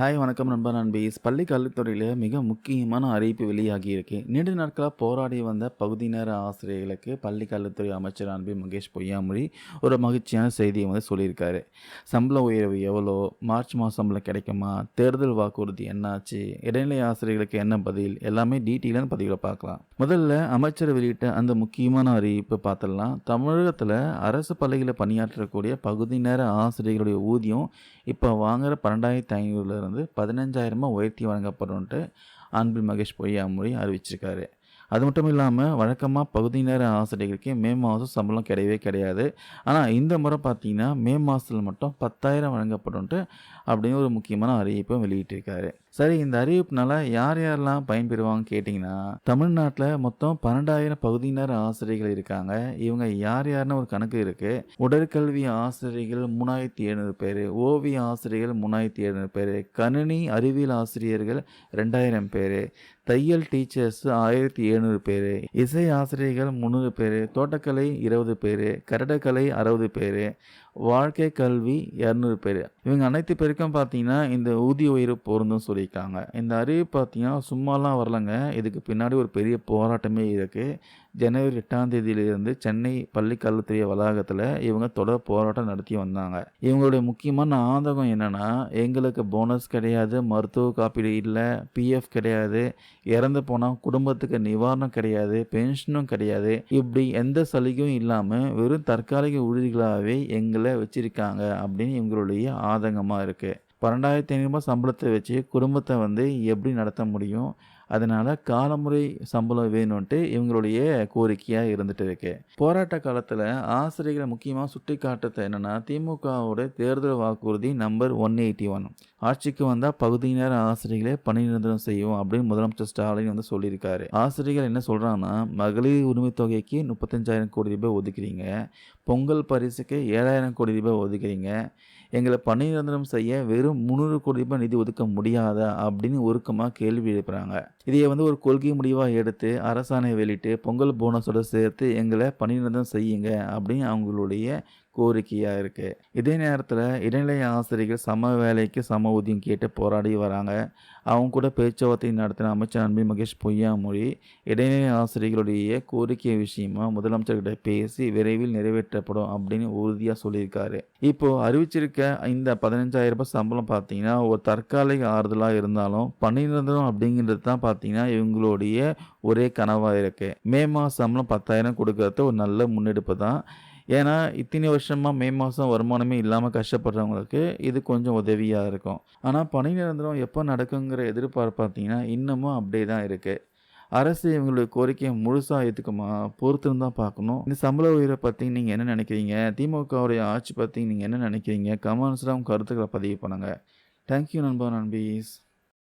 Hi வணக்கம் நண்பா நண்பீஸ். பள்ளி கல்வித்துறையில மிக முக்கியமான அறிவிப்பு வெளியாகியிருக்கு. நீண்ட நாட்களா போராடி வந்த பகுதி நேர ஆசிரியர்களுக்கு பள்ளி கல்வித்துறை அமைச்சர் அன்பில் மகேஷ் பொய்யாமொழி ஒரு மகிழ்ச்சியான செய்தியை சொல்லியிருக்காரு. சம்பள உயர்வு எவ்வளோ? மார்ச் மாதம் சம்பளம் கிடைக்குமா? தேர்தல் வாக்குறுதி என்னாச்சு? இடைநிலை ஆசிரியர்களுக்கு என்ன பதில்? எல்லாமே டீட்டெயிலான பதிவுல பார்க்கலாம். முதல்ல அமைச்சர் வெளியிட்ட அந்த முக்கியமான அறிவிப்பு பார்த்துடலாம். தமிழகத்தில் அரசு பள்ளிகளில் பணியாற்றக்கூடிய பகுதி நேர ஆசிரியர்களுடைய ஊதியம் இப்போ வாங்குற 12,500 15,000 உயர்த்தி வழங்கப்படும்ன்ட்டு அன்பில் மகேஷ் பொய்யாமொழி அறிவிச்சிருக்காரு. அது மட்டும் இல்லாமல் வழக்கமாக பகுதி நேர ஆசிரியர்களுக்கு மே மாதம் சம்பளம் கிடையவே கிடையாது. ஆனால் இந்த முறை பார்த்தீங்கன்னா மே மாதத்தில் மட்டும் 10,000 வழங்கப்படும்ன்ட்டு அப்படின்னு ஒரு முக்கியமான அறிவிப்பை வெளியிட்டிருக்காரு. சரி, இந்த அறிவிப்புனால யார் யாரெல்லாம் பயன்பெறுவாங்கன்னு கேட்டிங்கன்னா, தமிழ்நாட்டில் மொத்தம் 12,000 பகுதி நேர ஆசிரியர்கள் இருக்காங்க. இவங்க யார் யாருன்னு ஒரு கணக்கு இருக்குது. உடற்கல்வி ஆசிரியர்கள் 3,700 பேர், ஓவிய ஆசிரியர்கள் 3,700 பேர், கணினி அறிவியல் ஆசிரியர்கள் 2,000 பேர், தையல் டீச்சர்ஸ் 1,700 பேர், இசை ஆசிரியர்கள் 300 பேர், தோட்டக்கலை 20 பேர், கட்டடக்கலை 60 பேர், வாழ்க்கை கல்வி 200 பேர். இவங்க அனைத்து பேருக்கும் பார்த்தீங்கன்னா இந்த ஊதிய உயர்வு பொருந்தும் சொல்லியிருக்காங்க. இந்த அறிவிப்பு பார்த்தீங்கன்னா சும்மாலாம் வரலங்க. இதுக்கு பின்னாடி ஒரு பெரிய போராட்டமே இருக்குது. ஜனவரி 8ஆம் தேதியிலிருந்து சென்னை பள்ளி கல்வித்துறை வளாகத்தில் இவங்க தொடர் போராட்டம் நடத்தி வந்தாங்க. இவங்களுடைய முக்கியமான ஆதங்கம் என்னென்னா, எங்களுக்கு போனஸ் கிடையாது, மருத்துவ காப்பீடு இல்லை, பிஎஃப் கிடையாது, இறந்து போனால் குடும்பத்துக்கு நிவாரணம் கிடையாது, பென்ஷனும் கிடையாது, இப்படி எந்த சலுகையும் இல்லாமல் வெறும் தற்காலிக ஊழியர்களாகவே எங்களை வச்சுருக்காங்க அப்படின்னு இவங்களுடைய ஆதங்கமாக இருக்குது. 12,500 சம்பளத்தை வச்சு குடும்பத்தை எப்படி நடத்த முடியும்? அதனால் காலமுறை சம்பளம் வேணும்ன்ட்டு இவங்களுடைய கோரிக்கையாக இருந்துட்டு இருக்கு. போராட்ட காலத்தில் ஆசிரியர்கள் முக்கியமாக சுட்டி காட்டுறது என்னென்னா, திமுகவோட தேர்தல் வாக்குறுதி நம்பர் 181 ஆட்சிக்கு வந்தால் பகுதி நேர ஆசிரியர்களே பணி நிரந்தரம் செய்யும் அப்படின்னு முதலமைச்சர் ஸ்டாலின் சொல்லியிருக்காரு. ஆசிரியர்கள் என்ன சொல்கிறாங்கன்னா, மகளிர் உரிமை தொகைக்கு 35,000 கோடி ரூபாய் ஒதுக்குறீங்க, பொங்கல் பரிசுக்கு 7,000 கோடி ரூபாய் ஒதுக்குறீங்க, எங்களை பணி நிரந்தரம் செய்ய வெறும் 300 கோடி ரூபாய் நிதி ஒதுக்க முடியாதா அப்படின்னு உருக்கமாக கேள்வி எழுப்புறாங்க. இதையே ஒரு கொள்கை முடிவாக எடுத்து அரசாணை வெளியிட்டு பொங்கல் போனஸோடு சேர்த்து எங்களை பணி நிரந்தரம் செய்யுங்க அப்படின்னு அவங்களுடைய கோரிக்கையாக இருக்குது. இதே நேரத்தில் இடைநிலை ஆசிரியர்கள் சம வேலைக்கு சம ஊதியம் கேட்டு போராடி வராங்க. அவங்க கூட பேச்சுவார்த்தை நடத்தின அமைச்சர் அன்பில் மகேஷ் பொய்யாமொழி இடைநிலை ஆசிரியர்களுடைய கோரிக்கை விஷயமா முதலமைச்சர்கிட்ட பேசி விரைவில் நிறைவேற்றப்படும் அப்படின்னு உறுதியாக சொல்லியிருக்காரு. இப்போது அறிவிச்சிருக்க இந்த 15,000 சம்பளம் பார்த்தீங்கன்னா ஒரு தற்காலிக ஆறுதலாக இருந்தாலும் பணி நிரந்தரம் அப்படிங்கிறது தான் பார்த்தீங்கன்னா இவங்களுடைய ஒரே கனவாக இருக்குது. மே மாதம் சம்பளம் 10,000 கொடுக்கறது ஒரு நல்ல முன்னெடுப்பு தான். ஏன்னா இத்தனை வருஷமாக மே மாதம் வருமானமே இல்லாமல் கஷ்டப்படுறவங்களுக்கு இது கொஞ்சம் உதவியாக இருக்கும். ஆனால் பணி நிரந்தரம் எப்போ நடக்குங்கிற எதிர்பார்ப்பு பார்த்தீங்கன்னா இன்னமும் அப்படியே தான் இருக்குது. அரசு இவங்களுடைய கோரிக்கையை முழுசாக ஏற்றுக்குமா பொறுத்துன்னு தான் பார்க்கணும். இந்த சம்பள உயர்வை பற்றி நீங்கள் என்ன நினைக்கிறீங்க? திமுகவுடைய ஆட்சி பற்றி நீங்கள் என்ன நினைக்கிறீங்க? கமெண்ட்ஸில் உங்கள் கருத்துக்களை பதிவு பண்ணுங்கள். தேங்க்யூ நண்பா நண்பீஸ்.